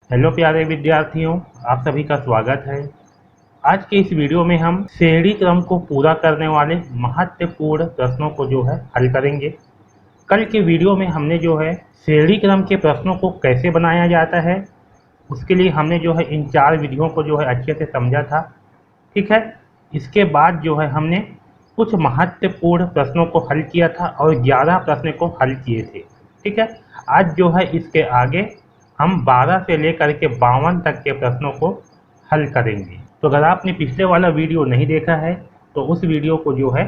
Hello प्यारे विद्यार्थियों, आप सभी का स्वागत है। आज के इस वीडियो में हम श्रेणी क्रम को पूरा करने वाले महत्वपूर्ण प्रश्नों को जो है हल करेंगे। कल के वीडियो में हमने जो है श्रेणी क्रम के प्रश्नों को कैसे बनाया जाता है, उसके लिए हमने जो है इन 4 विधियों को जो है अच्छे से समझा था। ठीक है। इसके बाद जो है हमने कुछ महत्वपूर्ण प्रश्नों को हल किया था और 11 प्रश्न को हल किए थे। ठीक है। आज जो है इसके आगे हम 12 से लेकर के 52 तक के प्रश्नों को हल करेंगे। तो अगर आपने पिछले वाला वीडियो नहीं देखा है तो उस वीडियो को जो है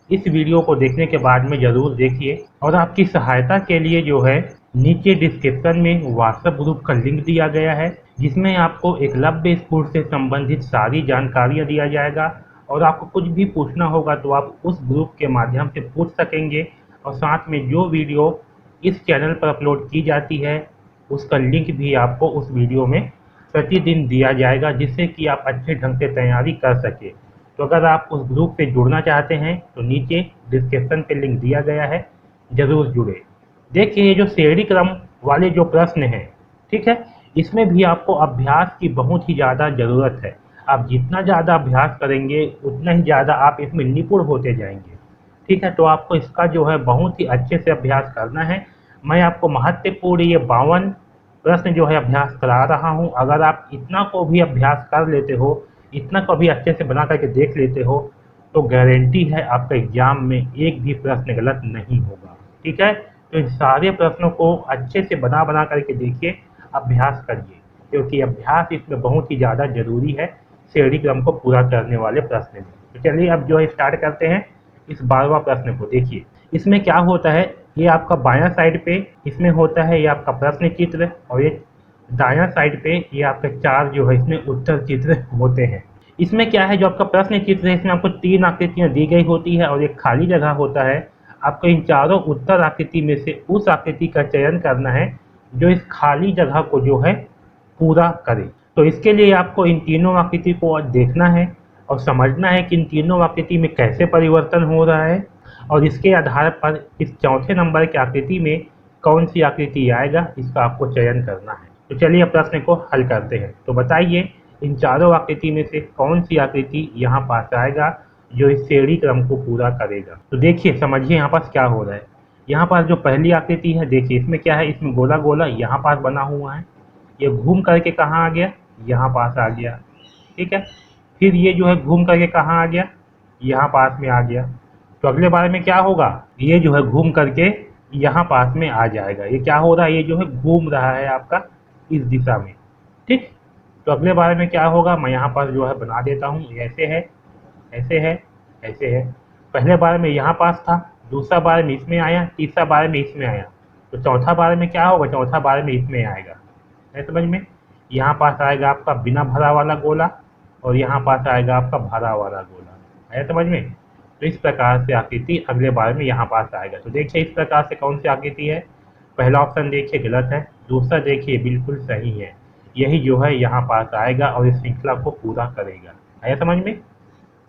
इस वीडियो को देखने के बाद में ज़रूर देखिए। और आपकी सहायता के लिए जो है नीचे डिस्क्रिप्शन में व्हाट्सएप ग्रुप का लिंक दिया गया है, जिसमें आपको एकलव्य स्कूल से संबंधित सारी जानकारियाँ दिया जाएगा। और आपको कुछ भी पूछना होगा तो आप उस ग्रुप के माध्यम से पूछ सकेंगे। और साथ में जो वीडियो इस चैनल पर अपलोड की जाती है उसका लिंक भी आपको उस वीडियो में प्रतिदिन दिया जाएगा, जिससे कि आप अच्छे ढंग से तैयारी कर सके। तो अगर आप उस ग्रुप से जुड़ना चाहते हैं तो नीचे डिस्क्रिप्शन पे लिंक दिया गया है, ज़रूर जुड़े। देखिए, ये जो श्रेणी क्रम वाले जो प्रश्न हैं, ठीक है, इसमें भी आपको अभ्यास की बहुत ही ज़्यादा ज़रूरत है। आप जितना ज़्यादा अभ्यास करेंगे उतना ही ज़्यादा आप इसमें निपुण होते जाएंगे। ठीक है। तो आपको इसका जो है बहुत ही अच्छे से अभ्यास करना है। मैं आपको महत्वपूर्ण ये 52 प्रश्न जो है अभ्यास करा रहा हूँ। अगर आप इतना को भी अभ्यास कर लेते हो, इतना को भी अच्छे से बना करके देख लेते हो, तो गारंटी है आपका एग्जाम में एक भी प्रश्न गलत नहीं होगा। ठीक है। तो इन सारे प्रश्नों को अच्छे से बना बना करके देखिए, अभ्यास करिए, क्योंकि अभ्यास इसमें बहुत ही ज़्यादा जरूरी है श्रेणी क्रम को पूरा करने वाले प्रश्न में। तो चलिए अब जो है स्टार्ट करते हैं इस 12वां प्रश्न को। देखिए इसमें क्या होता है, ये आपका बायां साइड पे इसमें होता है ये आपका प्रश्न चित्र, और ये दायां साइड पे ये आपका 4 जो है इसमें उत्तर चित्र होते हैं। इसमें क्या है, जो आपका प्रश्न चित्र है इसमें आपको 3 आकृतियां दी गई होती है और एक खाली जगह होता है। आपको इन चारों उत्तर आकृति में से उस आकृति का चयन करना है जो इस खाली जगह को जो है पूरा करे। तो इसके लिए आपको इन तीनों आकृति को देखना है और समझना है कि इन तीनों आकृति में कैसे परिवर्तन हो रहा है, और इसके आधार पर इस चौथे नंबर की आकृति में कौन सी आकृति आएगा, इसका आपको चयन करना है। तो चलिए अब प्रश्न को हल करते हैं। तो बताइए इन चारों आकृति में से कौन सी आकृति यहाँ पास आएगा जो इस श्रेणी क्रम को पूरा करेगा। तो देखिए, समझिए यहाँ पास क्या हो रहा है। यहाँ पास जो पहली आकृति है, देखिए इसमें क्या है, इसमें गोला गोला यहाँ पास बना हुआ है। ये घूम करके कहाँ आ गया, यहाँ पास आ गया। ठीक है। फिर ये जो है घूम करके कहाँ आ गया, यहाँ पास में आ गया। तो अगले बार में क्या होगा, ये जो है घूम करके यहाँ पास में आ जाएगा। ये क्या हो रहा है, ये जो है घूम रहा है आपका इस दिशा में। ठीक। तो अगले बार में क्या होगा, मैं यहाँ पास जो है बना देता हूँ, ऐसे है, ऐसे है, ऐसे है। पहले बार में यहाँ पास था, दूसरा बार में इसमें आया, तीसरा बार में इसमें आया। तो चौथा बार में क्या होगा, चौथा बार में इसमें आएगा। है समझ में। यहाँ पास आएगा आपका बिना भरा वाला गोला और यहाँ पास आएगा आपका भरा वाला गोला। है समझ में। तो इस प्रकार से आकृति अगले बार में यहाँ पास आएगा। तो देखिए इस प्रकार से कौन सी आकृति है, पहला ऑप्शन देखिए गलत है, दूसरा देखिए बिल्कुल सही है। यही जो है यहाँ पास आएगा और इस श्रृंखला को पूरा करेगा। है समझ में।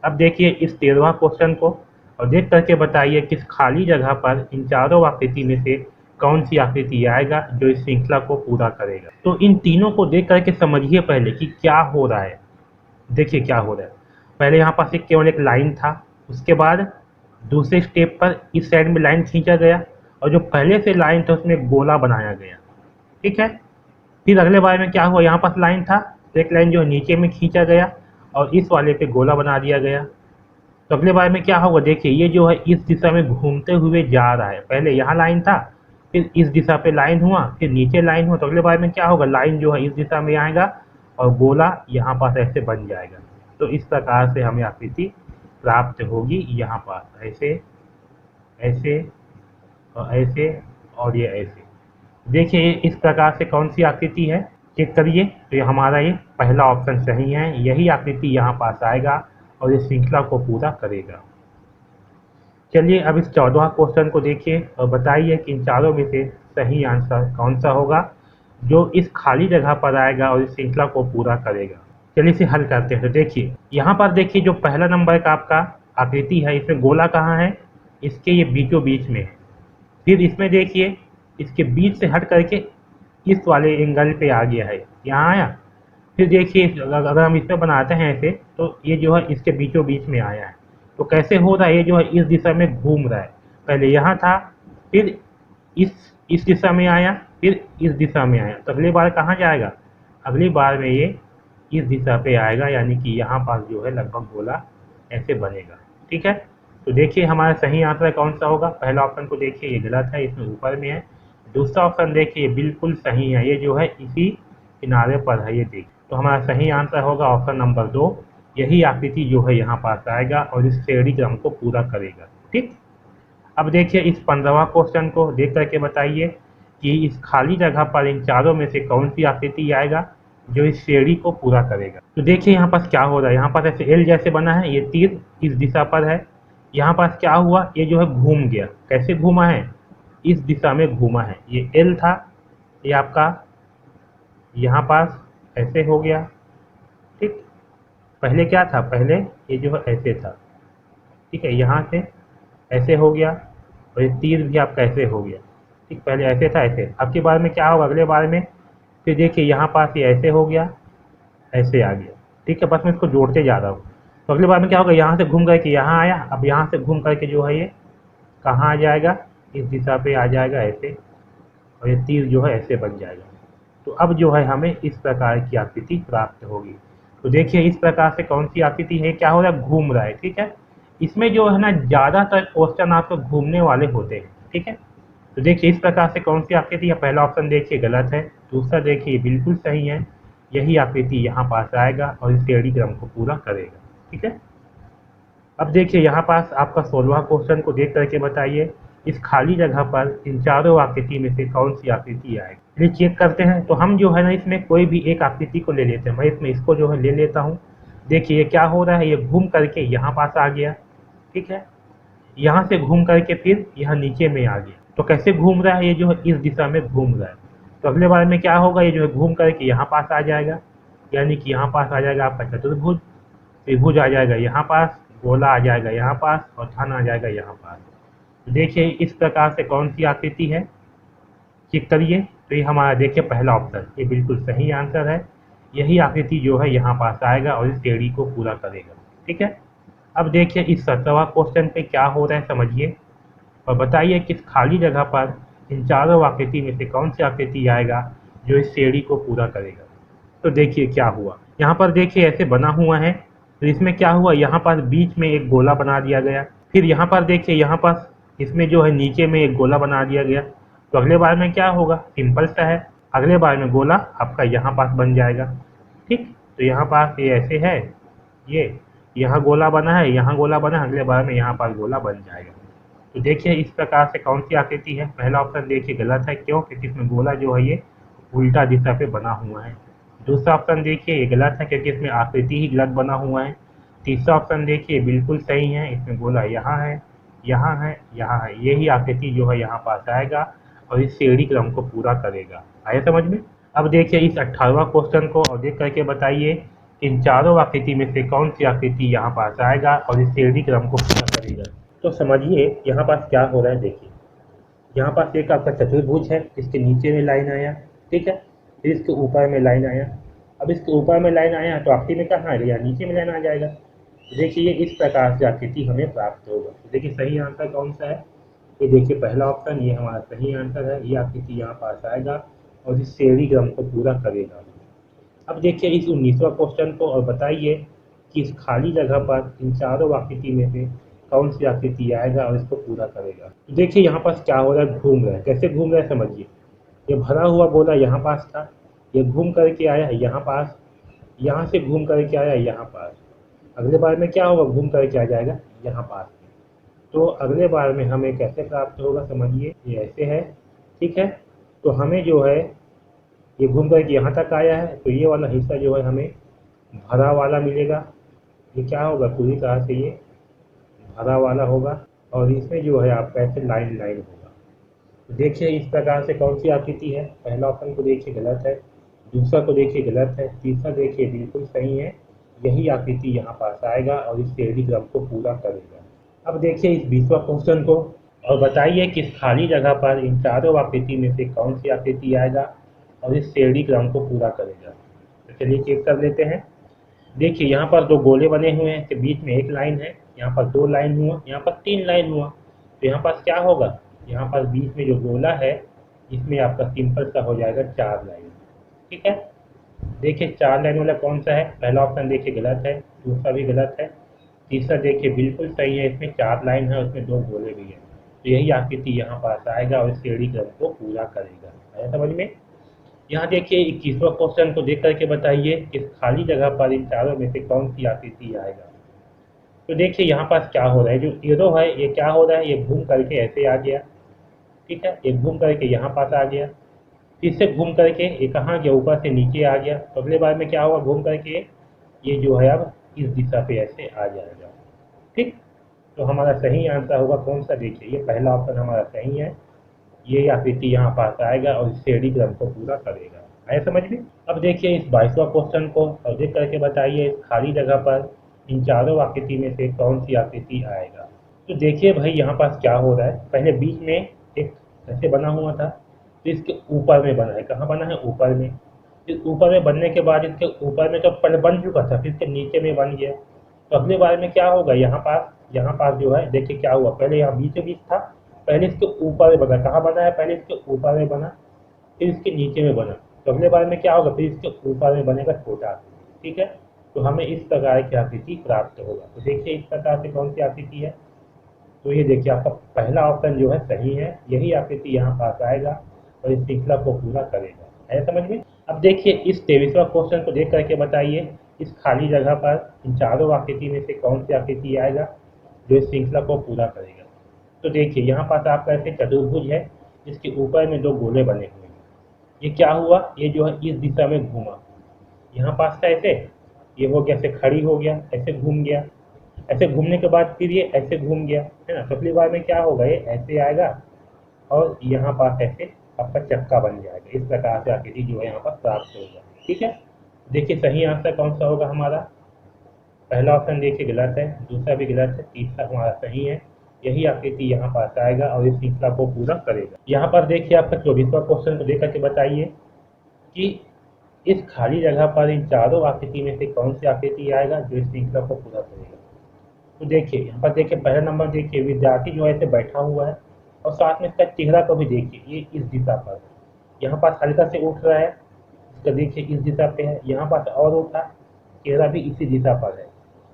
अब देखिए इस 13वां क्वेश्चन को और देख करके बताइए किस खाली जगह पर इन चारों आकृति में से कौन सी आकृति आएगा जो इस श्रृंखला को पूरा करेगा। तो इन तीनों को देख करके समझिए पहले कि क्या हो रहा है। देखिए क्या हो रहा है, पहले यहाँ पास एक केवल एक लाइन था, उसके बाद दूसरे स्टेप पर इस साइड में लाइन खींचा गया और जो पहले से लाइन था उसमें गोला बनाया गया। ठीक है। फिर अगले बार में क्या हुआ, यहाँ पास लाइन था तो एक लाइन जो नीचे में खींचा गया और इस वाले पे गोला बना दिया गया। तो अगले बार में क्या होगा, देखिए ये जो है इस दिशा में घूमते हुए जा रहा है। पहले यहाँ लाइन था, फिर इस दिशा पे लाइन हुआ, फिर नीचे लाइन हुआ। तो अगले बार में क्या होगा, लाइन जो है इस दिशा में आएगा और गोला यहाँ पास ऐसे बन जाएगा। तो इस प्रकार से हमें आकृति प्राप्त होगी यहाँ पास, ऐसे, ऐसे और ऐसे और ये ऐसे। देखिए इस प्रकार से कौन सी आकृति है, चेक करिए। तो ये हमारा ये पहला ऑप्शन सही है, यही आकृति यहाँ पास आएगा और इस श्रृंखला को पूरा करेगा। चलिए अब इस 14वां क्वेश्चन को देखिए और बताइए कि इन चारों में से सही आंसर कौन सा होगा जो इस खाली जगह पर आएगा और इस श्रृंखला को पूरा करेगा। चलिए इसे हल करते हैं। तो देखिए यहाँ पर देखिए जो पहला नंबर का आपका आकृति है, इसमें गोला कहाँ है, इसके ये बीचों बीच में है। फिर इसमें देखिए इसके बीच से हट करके इस वाले एंगल पे आ गया है, यहाँ आया। फिर देखिए अगर हम इस पे बनाते हैं ऐसे, तो ये जो है इसके बीचों बीच में आया है। तो कैसे हो रहा है, ये जो है इस दिशा में घूम रहा है। पहले यहाँ था, फिर इस दिशा में आया, फिर इस दिशा में आया। तो अगली बार कहाँ जाएगा, अगली बार में ये इस दिशा पे आएगा, यानी कि यहाँ पास जो है लगभग गोला ऐसे बनेगा। ठीक है, तो देखिए हमारा सही आंसर कौन सा होगा। पहला ऑप्शन को देखिए, ये गलत है, इसमें ऊपर में है। दूसरा ऑप्शन देखिए बिल्कुल सही है, ये जो है इसी किनारे पर है, ये देखिए। तो हमारा सही आंसर होगा ऑप्शन नंबर 2। यही आकृति जो है यहाँ पास आएगा और इस श्रेणी क्रम को पूरा करेगा। ठीक, अब देखिए इस 15वां क्वेश्चन को देख करके बताइए कि इस खाली जगह पर इन चारों में से कौन सी आकृति आएगा जो इस श्रेणी को पूरा करेगा। तो देखिए यहाँ पास क्या हो रहा है, यहाँ पास ऐसे एल जैसे बना है, ये तीर इस दिशा पर है। यहाँ पास क्या हुआ, ये जो है घूम गया। कैसे घूमा है, इस दिशा में घूमा है। ये एल था, ये आपका यहाँ पास ऐसे हो गया। ठीक, पहले क्या था, पहले ये जो है ऐसे था। ठीक है, यहाँ से ऐसे हो गया और ये तीर भी आपका ऐसे हो गया। ठीक, पहले ऐसे था, ऐसे। अब की बार में क्या होगा, अगले बार में फिर देखिए यहाँ पास ये ऐसे हो गया, ऐसे आ गया। ठीक है, बस मैं इसको जोड़ते जा रहा हूँ। तो अगली बार में क्या होगा, यहाँ से घूम करके यहाँ आया, अब यहाँ से घूम करके जो है ये कहाँ आ जाएगा, इस दिशा पे आ जाएगा ऐसे, और ये तीर जो है ऐसे बन जाएगा। तो अब जो है हमें इस प्रकार की आकृति प्राप्त होगी। तो देखिए इस प्रकार से कौन सी आकृति है, क्या हो रहा है, घूम रहा है। ठीक है, इसमें जो है ना ज़्यादातर क्वेश्चन आपको घूमने वाले होते हैं। ठीक है, तो देखिए इस प्रकार से कौन सी आकृति है। पहला ऑप्शन देखिए गलत है, दूसरा देखिए बिल्कुल सही है। यही आकृति यहाँ पास आएगा और इस श्रेणी क्रम को पूरा करेगा। ठीक है, अब देखिए यहाँ पास आपका 16वां क्वेश्चन को देख करके बताइए इस खाली जगह पर इन चारों आकृति में से कौन सी आकृति आएगी। चलिए चेक करते हैं। तो हम जो है ना इसमें कोई भी एक आकृति को ले लेते हैं। मैं इसमें इसको जो है ले लेता हूँ। देखिए ये क्या हो रहा है, ये घूम करके यहाँ पास आ गया। ठीक है, यहाँ से घूम करके फिर यहाँ नीचे में आ गया। तो कैसे घूम रहा है, ये जो है इस दिशा में घूम रहा है। तो अगले बार में क्या होगा, ये जो है घूम करके यहाँ पास आ जाएगा, यानी कि यहाँ पास आ जाएगा आपका चतुर्भुज। त्रिभुज आ जाएगा यहाँ पास, गोला आ जाएगा यहाँ पास, और धन आ जाएगा यहाँ पास। तो देखिए इस प्रकार से कौन सी आकृति है, चेक करिए। तो ये हमारा देखिए पहला ऑप्शन, ये बिल्कुल सही आंसर है। यही आकृति जो है यहाँ पास आएगा और इस श्रेणी को पूरा करेगा। ठीक है, अब देखिए इस 17वां क्वेश्चन पे क्या हो रहा है समझिए, और बताइए किस खाली जगह पर इन चारों आकृति में से कौन सी आकृति आएगा जो इस श्रेणी को पूरा करेगा। तो देखिए क्या हुआ, यहाँ पर देखिए ऐसे बना हुआ है। तो इसमें क्या हुआ, यहाँ पास बीच में एक गोला बना दिया गया। फिर यहाँ पर देखिए यहाँ पास इसमें जो है नीचे में एक गोला बना दिया गया। तो अगले बार में क्या होगा, सिंपल सा है, अगले बार में गोला आपका यहाँ पास बन जाएगा। ठीक, तो यहाँ पास ये ऐसे है, ये यहाँ गोला बना है, यहाँ गोला बना है, अगले बार में यहाँ पास गोला बन जाएगा। तो देखिए इस प्रकार से कौन सी आकृति है। पहला ऑप्शन देखिए गलत है, क्यों, क्योंकि इसमें गोला जो है ये उल्टा दिशा पे बना हुआ है। दूसरा ऑप्शन देखिए ये गलत है, क्योंकि इसमें आकृति ही गलत बना हुआ है। तीसरा ऑप्शन देखिए बिल्कुल सही है, इसमें गोला यहाँ है, यहाँ है, यहाँ है। यही आकृति जो है यहाँ पास आएगा और इस श्रेणी क्रम को पूरा करेगा। आया समझ में। अब देखिए इस 18वां क्वेश्चन को और देख करके बताइए इन चारों आकृति में से कौन सी आकृति यहाँ पास आएगा और इस श्रेणी क्रम को पूरा करेगा। तो समझिए यहाँ पास क्या हो रहा है। देखिए यहाँ पास एक आपका चतुर्भुज है, इसके नीचे में लाइन आया। ठीक है, फिर इसके ऊपर में लाइन आया। अब इसके ऊपर में लाइन आया तो आखिरी में कहाँ आएगा, नीचे में लाइन आ जाएगा। तो देखिए ये इस प्रकार से आकृति हमें प्राप्त होगा। तो देखिए सही आंसर कौन सा है, ये देखिए पहला ऑप्शन, ये हमारा सही आंसर है। ये आकृति यहाँ पास आएगा और इस श्रेणी क्रम को पूरा करेगा। अब देखिए इस 19वां क्वेश्चन को और बताइए कि इस खाली जगह पर इन चारों आकृति में से कौन सी आकृति आएगा और इसको पूरा करेगा। तो देखिए यहाँ पास क्या हो रहा है, घूम रहा है। कैसे घूम रहा है समझिए, ये भरा हुआ गोला यहाँ पास था, ये घूम करके आया है यहाँ पास, यहाँ से घूम करके आया यहाँ पास। अगले बार में क्या होगा, घूम करके आ जाएगा यहाँ पास। तो अगले बार में हमें कैसे प्राप्त होगा समझिए, ये ऐसे है। ठीक है, तो हमें जो है ये घूम करके यहाँ तक आया है, तो ये वाला हिस्सा जो है हमें भरा वाला मिलेगा। ये क्या होगा, पूरी तरह से ये भरा वाला होगा और इसमें जो है आपका ऐसे लाइन लाइन होगा। तो देखिए इस प्रकार से कौन सी आकृति है। पहला ऑप्शन को देखिए गलत है, दूसरा को देखिए गलत है, तीसरा देखिए बिल्कुल सही है। यही आकृति यहाँ पास आएगा और इस श्रेणी क्रम को पूरा करेगा। अब देखिए इस 20वां क्वेश्चन को और बताइए कि इस खाली जगह पर इन चारों आकृति में से कौन सी आकृति आएगा और इस श्रेणी क्रम को पूरा करेगा। तो चलिए चेक कर लेते हैं। देखिए यहाँ पर दो गोले बने हुए हैं, तो बीच में एक लाइन है, यहाँ पर दो लाइन हुआ, यहाँ पर तीन लाइन हुआ। तो यहाँ पास क्या होगा, यहाँ पर बीच में जो गोला है इसमें आपका सिंपल सा हो जाएगा चार लाइन। ठीक है, देखिए चार लाइन वाला कौन सा है, पहला ऑप्शन देखिए गलत है, दूसरा भी गलत है, तीसरा देखिए बिल्कुल सही है, इसमें चार लाइन है, उसमें दो गोले भी हैं। तो यही आकृति यहाँ पास आएगा और श्रेणी क्रम को पूरा करेगा। आया समझ में। यहाँ देखिए 21वां क्वेश्चन को देख करके बताइए इस खाली जगह पर इन चारों में से कौन सी आकृति आएगा। तो देखिए यहाँ पास क्या हो रहा है, जो एरो है ये क्या हो रहा है, ये घूम करके ऐसे आ गया। ठीक है, ये घूम करके यहाँ पास आ गया, फिर से घूम करके ये कहाँ गया, ऊपर से नीचे आ गया। तो अगले बार में क्या होगा, घूम करके ये जो है अब इस दिशा पे ऐसे आ जाएगा। ठीक, तो हमारा सही आंसर होगा कौन सा, देखिए ये पहला ऑप्शन हमारा सही है, ये आकृति यहाँ पास आएगा और इस श्रेणी क्रम को पूरा करेगा। आया समझ में। अब देखिए इस 22वां क्वेश्चन को और देख करके बताइए इस खाली जगह पर इन चारों आकृति में से कौन सी आकृति आएगा। तो देखिए भाई यहाँ पास क्या हो रहा है, पहले बीच में एक ऐसे बना हुआ था, तो इसके ऊपर में बना है, कहाँ बना है, ऊपर में। फिर ऊपर में बनने के बाद इसके ऊपर में तो पहले बन चुका था, फिर इसके नीचे में बन गया। तो अगले बार में क्या होगा, यहाँ पास जो है देखिए क्या हुआ, पहले यहाँ बीचों बीच था, पहले इसके ऊपर में बना, कहाँ बना है, पहले इसके ऊपर में बना, फिर इसके नीचे में बना। तो अगले बार में क्या होगा, फिर इसके ऊपर में बनेगा छोटा आकृति। ठीक है, तो हमें इस प्रकार की आकृति प्राप्त होगा। तो देखिए इस प्रकार से कौन सी आकृति है, तो ये देखिए आपका पहला ऑप्शन जो है सही है, यही आकृति यहाँ पास आएगा और इस श्रृंखला को पूरा करेगा। है समझ में। अब देखिए इस 23वां क्वेश्चन को देख करके बताइए इस खाली जगह पर इन चारों आकृति में से कौन सी आकृति आएगा जो इस श्रृंखला को पूरा करेगा। तो देखिए यहाँ पास आपका ऐसे चतुर्भुज है, जिसके ऊपर में दो गोले बने हुए हैं। ये क्या हुआ, ये जो है इस दिशा में घूमा, यहाँ पास था ऐसे, ये हो गया ऐसे खड़ी हो गया, ऐसे घूम गया, ऐसे घूमने के बाद फिर ये ऐसे घूम गया, है ना। तो अगली बार में क्या होगा, ये ऐसे आएगा और यहाँ पास ऐसे आपका चक्का बन जाएगा। इस प्रकार से आकृति जो है यहाँ पर प्राप्त होगा। ठीक है, देखिए सही आंसर कौन सा होगा हमारा, पहला ऑप्शन देखिए गलत है, दूसरा भी गलत है, तीसरा हमारा सही है, यही आकृति यहाँ पास आएगा और इस श्रृंखला को पूरा करेगा। यहाँ पर देखिए आपका 24वां क्वेश्चन को देख करके बताइए कि इस खाली जगह पर इन चारों आकृति में से कौन सी आकृति आएगा जो इस श्रृंखला को पूरा करेगा। तो देखिए यहाँ पर देखिए पहला नंबर देखिए विद्यार्थी जो है ऐसे बैठा हुआ है और साथ में इसका चेहरा को भी देखिए, ये इस दिशा पर है, यहाँ पास हल्का से उठ रहा है, इसका देखिए इस दिशा पे है, यहाँ पास और उठा, चेहरा भी इसी दिशा पर है।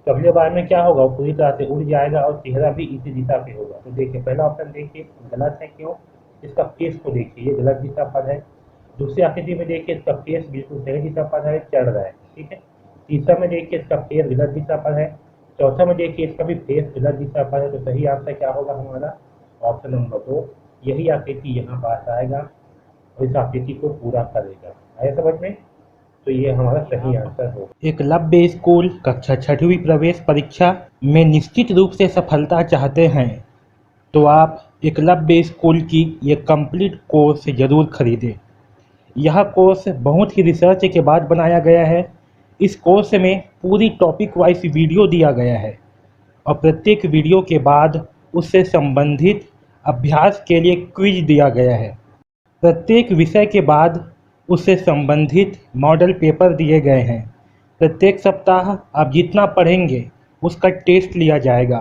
तो अगले बार में क्या होगा, वो पूरी तरह से उड़ जाएगा और चेहरा भी इसी दिशा पे होगा। तो देखिए पहला ऑप्शन देखिए गलत है, क्यों, इसका फेस को देखिए ये गलत दिशा पर है। दूसरी आकृति में देखिए इसका फेस बिल्कुल सही दिशा पर है, चढ़ रहा है। ठीक है, तीसरा में देखिए इसका फेस गलत दिशा पर है, चौथा में देखिए इसका भी फेस गलत दिशा पर है। तो सही आंसर क्या होगा हमारा, ऑप्शन नंबर 2, यही आकृति यहाँ पास आएगा और इस आकृति को पूरा करेगा। आया समझ में। तो ये हमारा सही आंसर होगा। एकलव्य स्कूल कक्षा 6वीं प्रवेश परीक्षा में निश्चित रूप से सफलता चाहते हैं तो आप एकलव्य स्कूल की ये कंप्लीट कोर्स ज़रूर खरीदें। यह कोर्स बहुत ही रिसर्च के बाद बनाया गया है। इस कोर्स में पूरी टॉपिक वाइज वीडियो दिया गया है और प्रत्येक वीडियो के बाद उससे संबंधित अभ्यास के लिए क्विज दिया गया है। प्रत्येक विषय के बाद उससे संबंधित मॉडल पेपर दिए गए हैं। प्रत्येक सप्ताह आप जितना पढ़ेंगे उसका टेस्ट लिया जाएगा।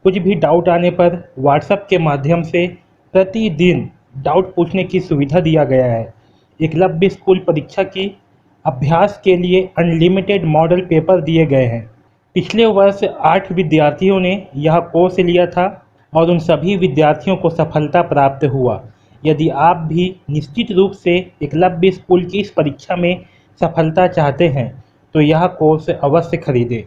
कुछ भी डाउट आने पर व्हाट्सएप के माध्यम से प्रतिदिन डाउट पूछने की सुविधा दिया गया है। एकलव्य स्कूल परीक्षा की अभ्यास के लिए अनलिमिटेड मॉडल पेपर दिए गए हैं। पिछले वर्ष 8 विद्यार्थियों ने यह कोर्स लिया था और उन सभी विद्यार्थियों को सफलता प्राप्त हुआ। यदि आप भी निश्चित रूप से एकलव्य स्कूल की इस परीक्षा में सफलता चाहते हैं तो यह कोर्स अवश्य खरीदें।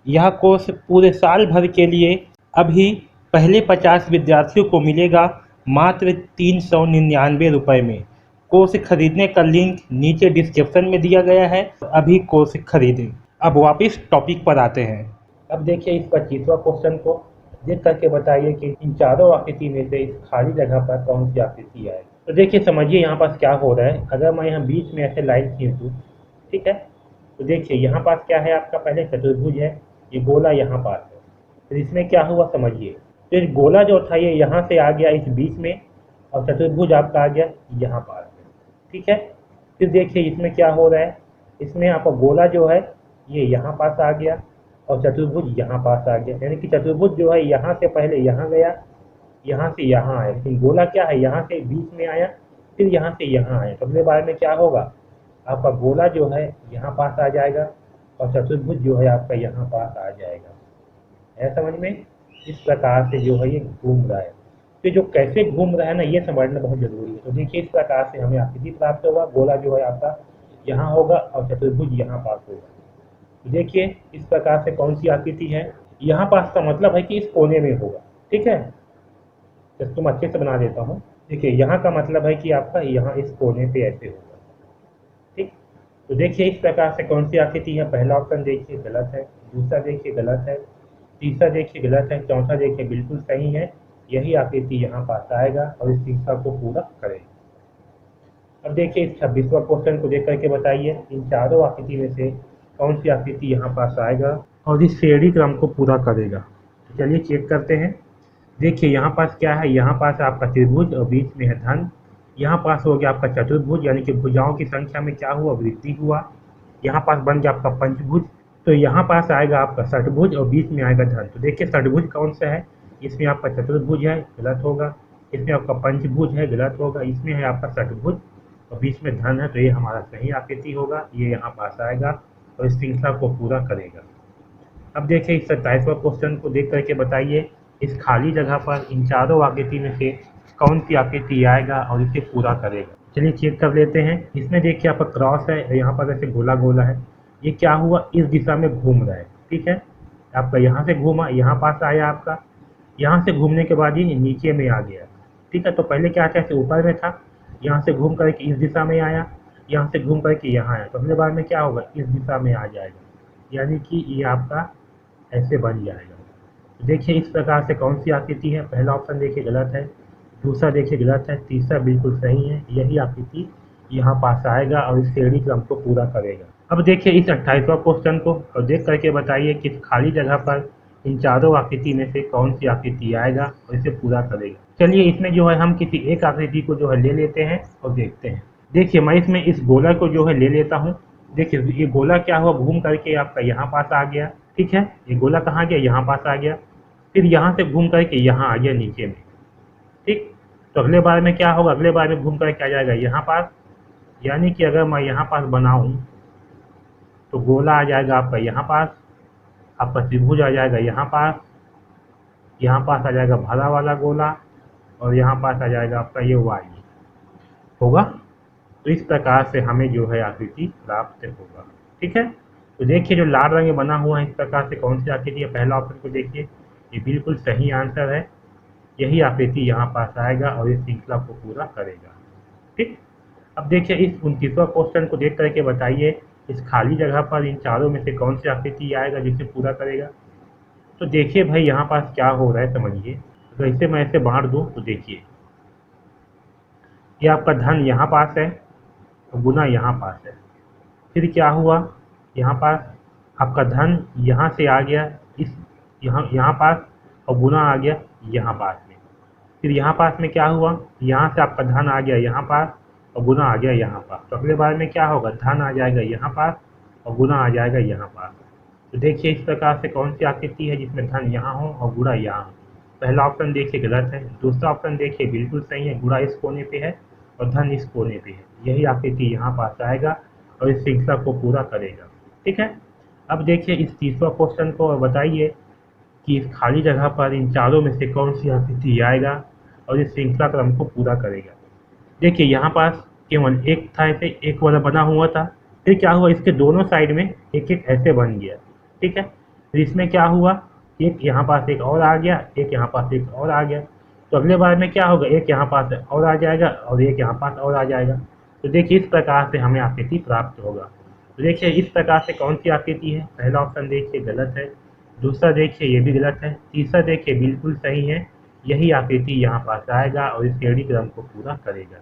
यह कोर्स पूरे साल भर के लिए अभी पहले 50 विद्यार्थियों को मिलेगा मात्र 399 रुपये में। कोर्स खरीदने का लिंक नीचे डिस्क्रिप्शन में दिया गया है। अभी कोर्स खरीदें। अब वापस टॉपिक पर आते हैं। अब देखिए इस 25वां क्वेश्चन को देख करके बताइए कि इन चारों आकृति में से इस खाली जगह पर कौन सी आकृति आए। तो देखिए समझिए यहाँ पास क्या हो रहा है, अगर मैं यहाँ बीच में ऐसे लाइन खींच दूँ, ठीक है, तो देखिए यहाँ पास क्या है आपका, पहले चतुर्भुज है, ये गोला यहाँ पास है, तो इसमें क्या हुआ समझिए, तो ये गोला जो था ये यहाँ से आ गया इस बीच में और चतुर्भुज आपका आ गया यहाँ पास में। ठीक है, फिर देखिए इसमें क्या हो रहा है, इसमें आपका गोला जो है ये यहाँ पास आ गया और चतुर्भुज यहाँ पास आ गया, यानी कि चतुर्भुज जो है यहाँ से पहले यहाँ गया, यहाँ से यहाँ आया, लेकिन गोला क्या है यहाँ से बीच में आया, फिर यहाँ से यहाँ आया। तो अगले बार में क्या होगा, आपका गोला जो है यहाँ पास आ जाएगा और चतुर्भुज जो है आपका यहाँ पास आ जाएगा। है समझ में? इस प्रकार से जो है ये घूम रहा है। तो जो कैसे घूम रहा है ना, ये समझना बहुत जरूरी है। तो देखिए इस प्रकार से हमें आकृति प्राप्त होगा, गोला जो है आपका यहाँ होगा और चतुर्भुज यहाँ पास होगा। तो देखिए इस प्रकार से कौन सी आकृति है, यहाँ पास का मतलब है कि इस कोने में होगा। ठीक है, तो तुम अच्छे से बना देता हूँ। देखिए यहाँ का मतलब है कि आपका यहाँ इस कोने पे ऐसे होगा। ठीक, तो देखिए इस प्रकार से कौन सी आकृति है, पहला ऑप्शन देखिए गलत है, दूसरा देखिए गलत है, तीसरा देखिए गलत है, चौथा देखिए बिल्कुल सही है। यही आकृति यहाँ पास आएगा और इस तीसरा को पूरा करेगा। अब देखिए इस 26वां क्वेश्चन को देख करके बताइए इन चारों आकृति में से कौन सी आकृति यहाँ पास आएगा और इस श्रेणी क्रम को पूरा करेगा। तो चलिए चेक करते हैं। देखिए यहाँ पास क्या है, यहाँ पास आपका त्रिभुज और बीच में है धन। यहाँ पास हो गया आपका चतुर्भुज, यानी कि भुजाओं की संख्या में क्या हुआ, वृद्धि हुआ। यहाँ पास बन गया आपका पंचभुज। तो यहाँ पास आएगा आपका षटभुज और बीच में आएगा धन। तो देखिए षटभुज कौन सा है, इसमें आपका चतुर्भुज है, गलत होगा। इसमें आपका पंचभुज है, गलत होगा। इसमें है आपका षटभुज और बीच में धन है, तो ये हमारा सही आकृति होगा, ये यहाँ पास आएगा और इस श्रृंखला को पूरा करेगा। अब देखिए इस 27वां क्वेश्चन को देख करके बताइए इस खाली जगह पर इन चारों आकृति में से कौन सी आकृति आएगा और इसे पूरा करेगा। चलिए चेक कर लेते हैं। इसमें देखिए आपका क्रॉस है, यहाँ पर ऐसे गोला गोला है, ये क्या हुआ, इस दिशा में घूम रहा है। ठीक है, आपका यहाँ से घूमा, यहाँ पास आया, आपका यहाँ से घूमने के बाद ये नीचे में आ गया। ठीक है, तो पहले क्या था, ऐसे ऊपर में था, यहाँ से घूम करके इस दिशा में आया, यहाँ से घूम करके यहाँ आया। तो अगले बार में क्या होगा, इस दिशा में आ जाएगा, यानी कि ये आपका ऐसे बन जाएगा। तो देखिए इस प्रकार से कौन सी आकृति है, पहला ऑप्शन देखिए गलत है, दूसरा देखिए गलत है, तीसरा बिल्कुल सही है। यही आकृति यहाँ पास आएगा और इस श्रेणी क्रम को पूरा करेगा। अब देखिए इस 28वां क्वेश्चन को और देख करके बताइए कि इस खाली जगह पर इन चारों आकृति में से कौन सी आकृति आएगा और इसे पूरा करेगा। चलिए इसमें जो है हम किसी एक आकृति को जो है ले लेते हैं और देखते हैं। देखिए मैं इसमें इस गोला को जो है ले लेता हूँ। देखिए ये गोला क्या हुआ, घूम करके आपका यहाँ पास आ गया। ठीक है, ये गोला कहाँ गया, यहाँ पास आ गया, फिर यहाँ से घूम करके यहाँ आ गया नीचे में। ठीक, तो अगले बार में क्या होगा, अगले बार में घूम करके आ जाएगा यहाँ पास, यानी कि अगर मैं यहाँ पास बनाऊँ तो गोला आ जाएगा आपका यहाँ पास, आपका त्रिभुज आ जाएगा यहाँ पास आ जाएगा भरा वाला गोला और यहाँ पास आ जाएगा आपका ये वाई होगा। तो इस प्रकार से हमें जो है आकृति प्राप्त होगा। ठीक है, तो देखिए जो लाल रंग में बना हुआ है इस प्रकार से कौन सी आकृति है, पहला ऑप्शन को देखिए, ये बिल्कुल सही आंसर है। यही आकृति यहाँ पास आएगा और इस श्रृंखला को पूरा करेगा। ठीक, अब देखिए इस 29वां क्वेश्चन को देख करके बताइए इस खाली जगह पर इन चारों में से कौन सी आकृति आएगा जिसे पूरा करेगा। तो देखिए भाई यहाँ पास क्या हो रहा है समझिए। तो इसे मैं ऐसे बांट दूँ तो देखिए ये आपका धन यहाँ पास है और गुना यहाँ पास है। फिर क्या हुआ, यहाँ पास आपका धन यहाँ से आ गया इस यहाँ पास और गुना आ गया यहाँ पास में। फिर यहाँ पास में क्या हुआ, यहाँ से आपका धन आ गया यहाँ पास और गुना आ गया यहाँ पास। तो अगले बार में क्या होगा, धन आ जाएगा यहाँ पास और गुना आ जाएगा यहाँ पास। तो देखिए इस प्रकार से कौन सी आकृति है जिसमें धन यहाँ हो और गुणा यहाँ हो। पहला ऑप्शन देखिए गलत है, दूसरा ऑप्शन देखिए बिल्कुल सही है, गुणा इस कोने पे है और धन इस कोने पे है। यही आकृति यहाँ पास आएगा और इस श्रृंखला को पूरा करेगा। ठीक है, अब देखिए इस 30वां क्वेश्चन को और बताइए कि इस खाली जगह पर इन चारों में से कौन सी आकृति आएगा और इस श्रृंखला क्रम को पूरा करेगा। देखिए यहाँ पास केवल एक था, ऐसे एक वाला बना हुआ था, फिर क्या हुआ, इसके दोनों साइड में एक एक ऐसे बन गया। ठीक है, फिर इसमें क्या हुआ, एक यहाँ पास एक और आ गया, एक यहाँ पास एक और आ गया। तो अगले बार में क्या होगा, एक यहाँ पास और आ जाएगा और एक यहाँ पास और आ जाएगा। तो देखिए इस प्रकार से हमें आकृति प्राप्त होगा। तो देखिए इस प्रकार से कौन सी आकृति है, पहला ऑप्शन देखिए गलत है, दूसरा देखिए ये भी गलत है, तीसरा देखिए बिल्कुल सही है। यही आकृति यहाँ पास आएगा और इस श्रेणी क्रम को पूरा करेगा।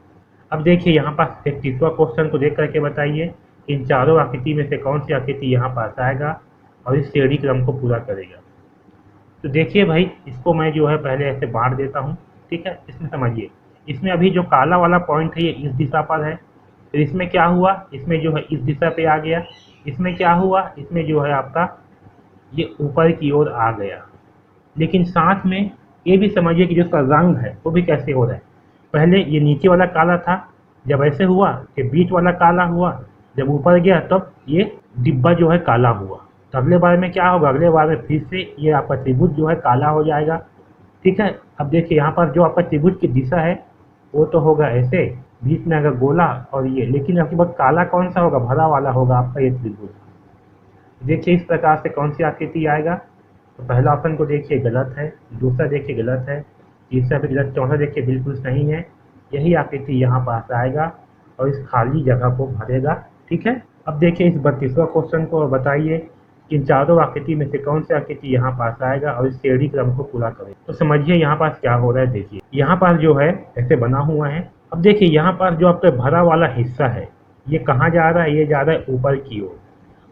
अब देखिए यहाँ पास 31वां क्वेश्चन को देख करके बताइए इन चारों आकृति में से कौन सी आकृति यहाँ पास आएगा और इस श्रेणी क्रम को पूरा करेगा। तो देखिए भाई इसको मैं जो है पहले ऐसे बांट देता हूँ। ठीक है, इसमें समझिए, इसमें अभी जो काला वाला पॉइंट है ये इस दिशा पर है, फिर इसमें क्या हुआ, इसमें जो है इस दिशा पे आ गया, इसमें क्या हुआ, इसमें जो है आपका ये ऊपर की ओर आ गया। लेकिन साथ में ये भी समझिए कि जो उसका रंग है वो भी कैसे हो रहा है। पहले ये नीचे वाला काला था, जब ऐसे हुआ कि बीच वाला काला हुआ, जब ऊपर गया तब ये डिब्बा जो है काला हुआ। तो अगले बार में क्या होगा, अगले बार में फिर से ये आपका त्रिभुज जो है काला हो जाएगा। ठीक है, अब देखिए यहाँ पर जो आपका त्रिभुज की दिशा है वो तो होगा ऐसे, बीच में अगर गोला और ये, लेकिन आपके पास काला कौन सा होगा, भरा वाला होगा आपका ये त्रिभुज। देखिए इस प्रकार से कौन सी आकृति आएगा। तो पहला ऑप्शन को देखिए गलत है, दूसरा देखिए गलत है, तीसरा भी गलत, चौथा देखिए बिल्कुल सही है। यही आकृति यहाँ पास आएगा और इस खाली जगह को भरेगा। ठीक है, अब देखिए इस 32वां क्वेश्चन को और बताइए कि इन चारों आकृति में से कौन सी आकृति यहाँ पास आएगा और इस श्रेणी क्रम को पूरा करें। तो समझिए यहाँ पास क्या हो रहा है। देखिए यहाँ पास जो है ऐसे बना हुआ है। अब देखिए यहाँ पास जो आपका भरा वाला हिस्सा है ये कहाँ जा रहा है, ये जा रहा है ऊपर की ओर,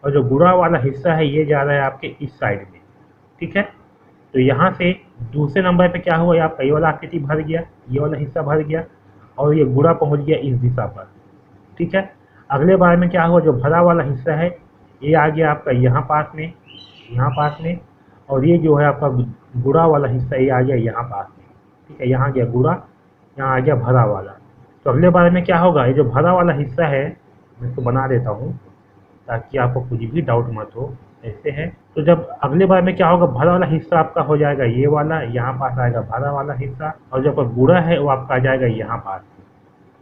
और जो गुड़ा वाला हिस्सा है ये जा रहा है आपके इस साइड में। ठीक है, तो यहाँ से दूसरे नंबर पे क्या हुआ, आपका ये वाला आकृति भर गया, ये वाला हिस्सा भर गया और ये गुड़ा पहुँच गया इस दिशा पर। ठीक है, अगले बार में क्या हुआ, जो भरा वाला हिस्सा है ये आ गया आपका यहाँ पास में, यहाँ पास में, और ये जो है आपका गुड़ा वाला हिस्सा ये आ गया यहाँ पास में। ठीक है, यहाँ गया गुड़ा, यहाँ आ गया भरा वाला। तो अगले बार में क्या होगा, ये जो भरा वाला हिस्सा है मैं इसको बना देता हूँ ताकि आपको कुछ भी डाउट मत हो। ऐसे है, तो जब अगले बार में क्या होगा, भरा वाला हिस्सा आपका हो जाएगा ये वाला, यहाँ पास आएगा भरा वाला हिस्सा, और जो आपका गुड़ा है वो आपका आ जाएगा यहाँ पास।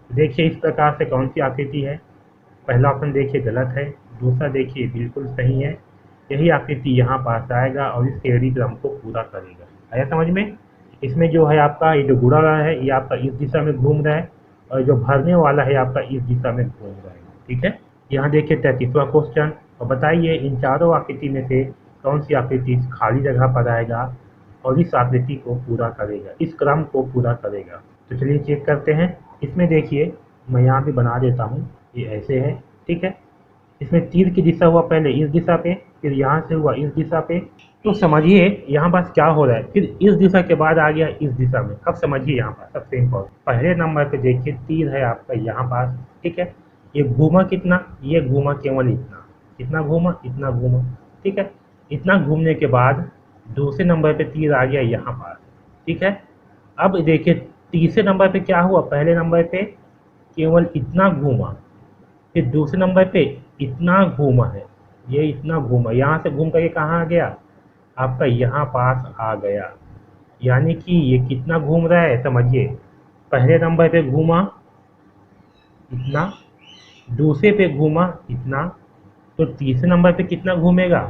देखिए इस प्रकार से कौन सी आकृति है। पहला ऑप्शन देखिए गलत है, दूसरा देखिए बिल्कुल सही है। यही आकृति यहाँ पास आएगा और इस श्रेणी क्रम को पूरा करेगा। आया समझ में। इसमें जो है आपका ये जो गुड़ा रहा है ये आपका इस दिशा में घूम रहा है और जो भरने वाला है आपका इस दिशा में घूम रहा है। ठीक है, यहाँ देखिए 33वां क्वेश्चन, और बताइए इन चारों आकृति में से कौन सी आकृति इस खाली जगह पर आएगा और इस आकृति को पूरा करेगा, इस क्रम को पूरा करेगा। तो चलिए चेक करते हैं। इसमें देखिए मैं यहाँ भी बना देता हूँ, ये ऐसे है। ठीक है, इसमें तीर की दिशा हुआ पहले इस दिशा पे, फिर यहाँ से हुआ इस दिशा पे। तो समझिए यहाँ पास क्या हो रहा है, फिर इस दिशा के बाद आ गया इस दिशा में। अब समझिए यहाँ पास सबसे इम्पोर्टेंट, पहले नंबर पे देखिए तीर है आपका यहाँ पास। ठीक है, ये घूमा कितना, ये घूमा केवल इतना, कितना घूमा, इतना घूमा। ठीक है, इतना घूमने के बाद दूसरे नंबर पे तीर आ गया यहाँ पास। ठीक है, अब देखिए तीसरे नंबर पे क्या हुआ, पहले नंबर पे केवल इतना घूमा, फिर दूसरे नंबर पे इतना घूमा है, ये इतना घूमा, यहाँ से घूम करके कहाँ आ गया, आपका यहाँ पास आ गया। यानी कि ये कितना घूम रहा है समझिए, पहले नंबर पे घूमा इतना, दूसरे पे घूमा इतना, तो तीसरे नंबर पे कितना घूमेगा,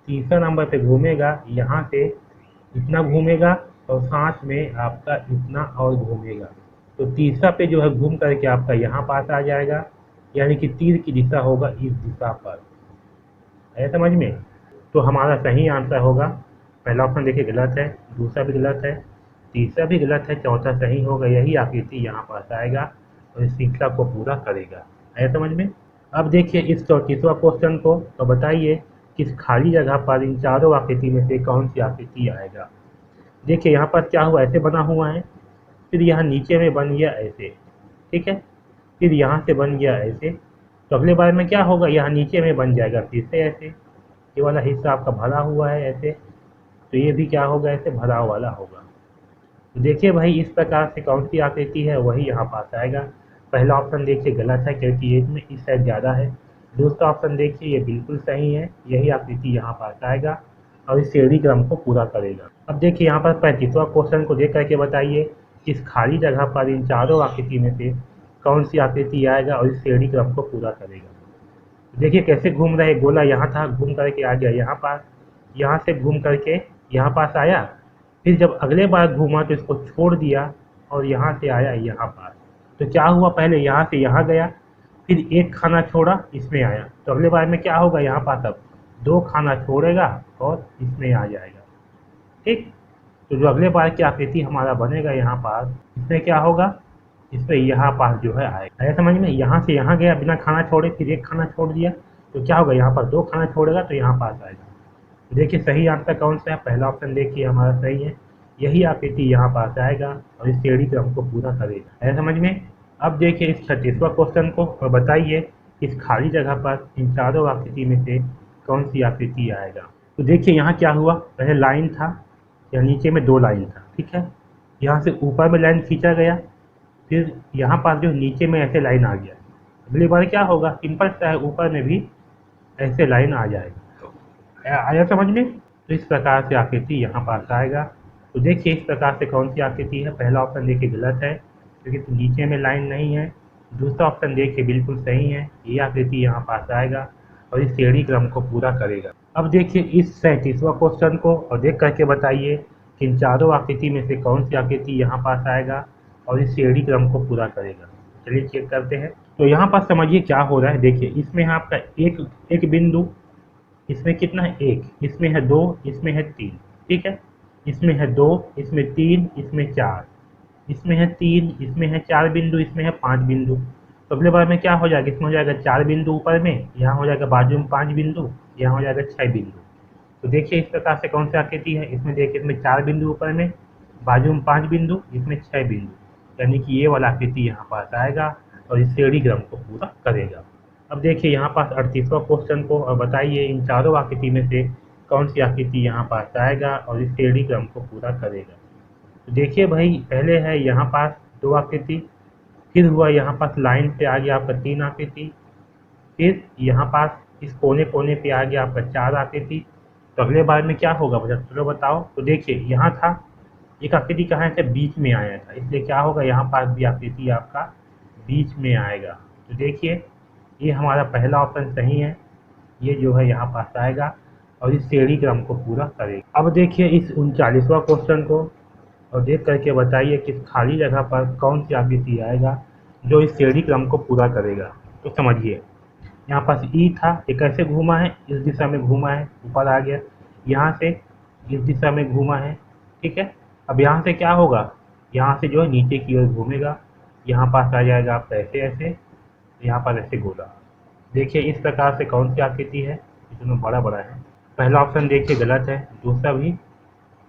तीसरा नंबर पे घूमेगा यहाँ से इतना घूमेगा और साथ में आपका इतना और घूमेगा। तो तीसरा पे जो है घूम करके आपका यहाँ पास आ जाएगा, यानी कि तीर की दिशा होगा इस दिशा पर। है समझ में। तो हमारा सही आंसर होगा, पहला ऑप्शन देखिए गलत है, दूसरा भी गलत है, तीसरा भी गलत है, चौथा सही होगा। यही आकृति यहाँ पास आएगा और इस श्रृंखला को पूरा करेगा। है समझ में। अब देखिए इस 34वां क्वेश्चन को, तो बताइए किस खाली जगह पर इन चारों आकृति में से कौन सी आकृति आएगा। देखिए यहाँ पर क्या हुआ, ऐसे बना हुआ है, फिर यहाँ नीचे में बन गया ऐसे। ठीक है, फिर यहाँ से बन गया ऐसे। तो अगले बार में क्या होगा, यहाँ नीचे में बन जाएगा फिर से ऐसे, ये वाला हिस्सा आपका भरा हुआ है ऐसे, तो ये भी क्या होगा, ऐसे भरा वाला होगा। तो देखिए भाई इस प्रकार से कौन सी आकृति है वही यहाँ पास आएगा। पहला ऑप्शन देखिए गलत है क्योंकि ये में इस साइड ज़्यादा है, दूसरा ऑप्शन देखिए ये बिल्कुल सही है, यही आकृति यहाँ पास आएगा और इस श्रेणी क्रम को पूरा करेगा। अब देखिए यहाँ पर 35वां क्वेश्चन को देख करके बताइए इस खाली जगह पर इन चारों आकृति में से कौन सी आकृति आएगा और इस श्रेणी क्रम को पूरा करेगा। देखिए कैसे घूम रहे, गोला यहाँ था, घूम करके आ गया यहाँ पास, यहाँ से घूम करके यहाँ पास आया, फिर जब अगले बार घूमा तो इसको छोड़ दिया और यहाँ से आया यहाँ पास। तो क्या हुआ, पहले यहाँ से यहाँ गया, फिर एक खाना छोड़ा इसमें आया, तो अगले बार में क्या होगा, यहाँ पास अब 2 खाना छोड़ेगा और इसमें आ जाएगा। ठीक, तो जो अगले बार की आकृति हमारा बनेगा यहाँ पास, इसमें क्या होगा, इसमें यहाँ पास जो है आएगा। है समझ में। यहाँ से यहाँ गया बिना खाना छोड़े, फिर एक खाना छोड़ दिया, तो क्या होगा, यहाँ पर 2 खाना छोड़ेगा तो यहाँ पास आएगा। तो देखिए सही आंसर कौन सा है, पहला ऑप्शन देखिए हमारा सही है, यही आकृति यहाँ पास आएगा और इस श्रेणी क्रम को पूरा करेगा। है समझ में। अब देखिए इस 36वां क्वेश्चन को और बताइए इस खाली जगह पर इन चारों आकृति में से कौन सी आकृति आएगा। तो देखिए यहाँ क्या हुआ, पहले लाइन था या नीचे में 2 लाइन था, ठीक है। यहाँ से ऊपर में लाइन खींचा गया, फिर यहाँ पर जो नीचे में ऐसे लाइन आ गया। अगली बार क्या होगा, सिंपल सा है, ऊपर में भी ऐसे लाइन आ जाएगा। आया समझ में। तो इस प्रकार से आकृति यहाँ पास आएगा। तो देखिए इस प्रकार से कौन सी आकृति है। पहला ऑप्शन देखिए गलत है क्योंकि तो नीचे में लाइन नहीं है। दूसरा ऑप्शन देखिए बिल्कुल सही है, ये आकृति यहाँ पास आएगा और इस श्रेणी क्रम को पूरा करेगा। अब देखिए इस 37वां क्वेश्चन को और देख करके बताइए कि इन चारों आकृति में से कौन सी आकृति यहाँ पास आएगा और इस श्रेणी क्रम को पूरा करेगा। चलिए चेक करते हैं। तो यहाँ पर समझिए क्या हो रहा है। देखिए इसमें है आपका एक बिंदु, इसमें कितना है 1, इसमें है 2, इसमें है 3, ठीक है। इसमें है 2, इसमें 3, इसमें 4, इसमें है 3, इसमें है 4 बिंदु, इसमें है 5 बिंदु। तो अगले बार में क्या हो जाएगा, इसमें हो जाएगा 4 बिंदु ऊपर में, यहाँ हो जाएगा बाजू में 5 बिंदु, यहाँ हो जाएगा 6 बिंदु। तो देखिए इस प्रकार से कौन सी आकृति है। इसमें देखिए इसमें 4 बिंदु ऊपर में, बाजू में 5 बिंदु, इसमें 6 बिंदु, यानी कि ये वाला आकृति यहाँ पास आएगा और इस श्रेणी क्रम को पूरा करेगा। अब देखिए यहाँ पास 38वां क्वेश्चन को और बताइए इन चारों आकृति में से कौन सी आकृति यहाँ पास आएगा और इस श्रेणी क्रम को पूरा करेगा। तो देखिए भाई पहले है यहाँ पास 2 आकृति, फिर हुआ यहाँ पास लाइन पे आ गया आपका 3 आकृति, फिर यहाँ पास इस कोने कोने पे आ गया आपका 4 आकृति। तो अगले बार में क्या होगा बच्चा, चलो बताओ। तो देखिए यहाँ था एक आकृति कहाँ से बीच में आया था, इसलिए क्या होगा यहाँ पास भी आकृति आपका बीच में आएगा। तो देखिए ये हमारा पहला ऑप्शन सही है, ये जो है यहाँ पास आएगा और इस श्रेणी क्रम को पूरा करेगा। अब देखिए इस 39वां क्वेश्चन को और देख करके बताइए कि इस खाली जगह पर कौन सी आकृति आएगा जो इस श्रेणी क्रम को पूरा करेगा। तो समझिए यहाँ पास ई था, ये कैसे घूमा है, इस दिशा में घूमा है, ऊपर आ गया, यहाँ से इस दिशा में घूमा है, ठीक है। अब यहाँ से क्या होगा, यहाँ से जो है नीचे की ओर घूमेगा, यहाँ पास आ जाएगा आप ऐसे ऐसे, यहाँ पर ऐसे गोला। देखिए इस प्रकार से कौन सी आकृति है, इसमें बड़ा बड़ा है। पहला ऑप्शन देखिए गलत है, दूसरा भी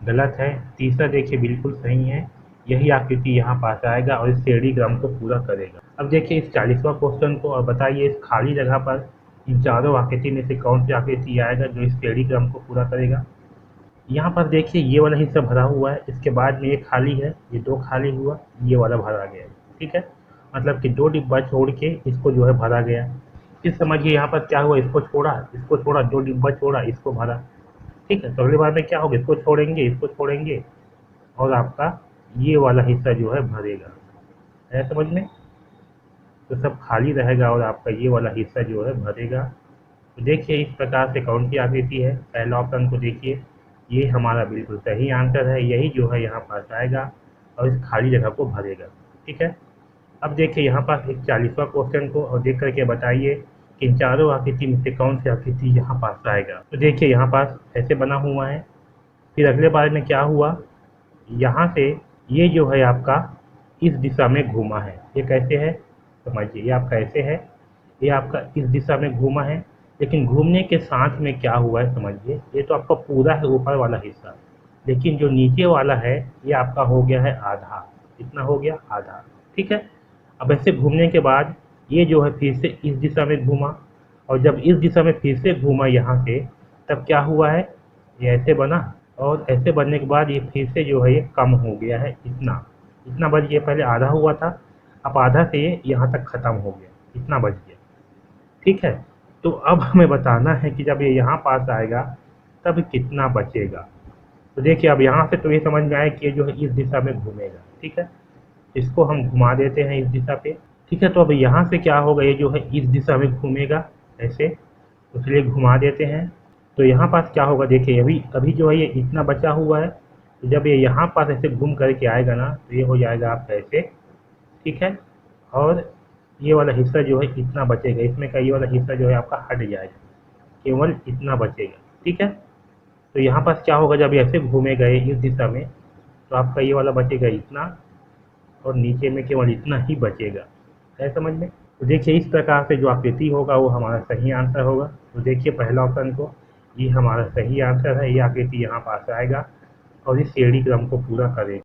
गलत है, तीसरा देखिए बिल्कुल सही है, यही आकृति यहाँ पास आएगा और इस श्रेणी क्रम को पूरा करेगा। अब देखिए इस 40वां क्वेश्चन को और बताइए इस खाली जगह पर इन चारों आकृति में से कौन सी आकृति आएगा जो इस श्रेणी क्रम को पूरा करेगा। यहाँ पर देखिए ये वाला हिस्सा भरा हुआ है, इसके बाद में ये खाली है, ये 2 खाली हुआ, ये वाला भरा गया, ठीक है। मतलब कि 2 डिब्बा छोड़ के इसको जो है भरा गया। फिर समझिए यहाँ पर क्या हुआ, इसको छोड़ा, 2 डिब्बा छोड़ा, इसको भरा, ठीक है। तो अगली बार में क्या होगा, इसको छोड़ेंगे और आपका ये वाला हिस्सा जो है भरेगा, है समझ में। तो सब खाली रहेगा और आपका ये वाला हिस्सा जो है भरेगा। तो देखिए इस प्रकार से कौन सी आकृति है। पहला ऑप्शन को देखिए, ये हमारा बिल्कुल सही आंसर है, यही जो है यहाँ पास आएगा और इस खाली जगह को भरेगा, ठीक है। अब देखिए यहाँ पास एक 40वां क्वेश्चन को और देख करके बताइए कि इन चारों आकृति में से कौन सी आकृति यहाँ पास आएगा। तो देखिए यहाँ पास ऐसे बना हुआ है, फिर अगले बार में क्या हुआ, यहाँ से ये जो है आपका इस दिशा में घूमा है। ये कैसे है समझिए, ये आपका ऐसे है, ये आपका इस दिशा में घूमा है, लेकिन घूमने के साथ में क्या हुआ है समझिए, ये तो आपका पूरा है ऊपर वाला हिस्सा, लेकिन जो नीचे वाला है ये आपका हो गया है आधा। इतना हो गया आधा, ठीक है। अब ऐसे घूमने के बाद ये जो है फिर से इस दिशा में घूमा, और जब इस दिशा में फिर से घूमा यहाँ से, तब क्या हुआ है, ये ऐसे बना, और ऐसे बनने के बाद ये फिर से जो है ये कम हो गया है, इतना बच गया। पहले आधा हुआ था, अब आधा से ये यहाँ तक ख़त्म हो गया, इतना बच गया, ठीक है। तो अब हमें बताना है कि जब ये यहाँ पास आएगा तब कितना बचेगा। तो देखिए अब यहाँ से तो ये समझ में आया कि ये जो है इस दिशा में घूमेगा, ठीक है। इसको हम घुमा देते हैं इस दिशा पे, ठीक है। तो अब यहाँ से क्या होगा, ये जो है इस दिशा में घूमेगा ऐसे, इसलिए घुमा देते हैं। तो यहाँ पास क्या होगा, देखिए अभी जो है ये इतना बचा हुआ है, तो जब ये यहाँ पास ऐसे घूम करके आएगा ना, तो ये हो जाएगा आपका ऐसे, ठीक है। और ये वाला हिस्सा जो है इतना बचेगा, इसमें का ये वाला हिस्सा जो है आपका हट जाएगा, केवल इतना बचेगा, ठीक है। तो यहाँ पास क्या होगा, जब ऐसे घूमेगा ये इस दिशा में, तो आपका ये वाला बचेगा इतना, और नीचे में केवल इतना ही बचेगा, है समझ में। तो देखिए इस प्रकार से जो आकृति होगा वो हमारा सही आंसर होगा। तो देखिए पहला ऑप्शन को, ये हमारा सही आंसर है, ये आकृति यहाँ पास आएगा और इस श्रेणी क्रम को पूरा करेगा।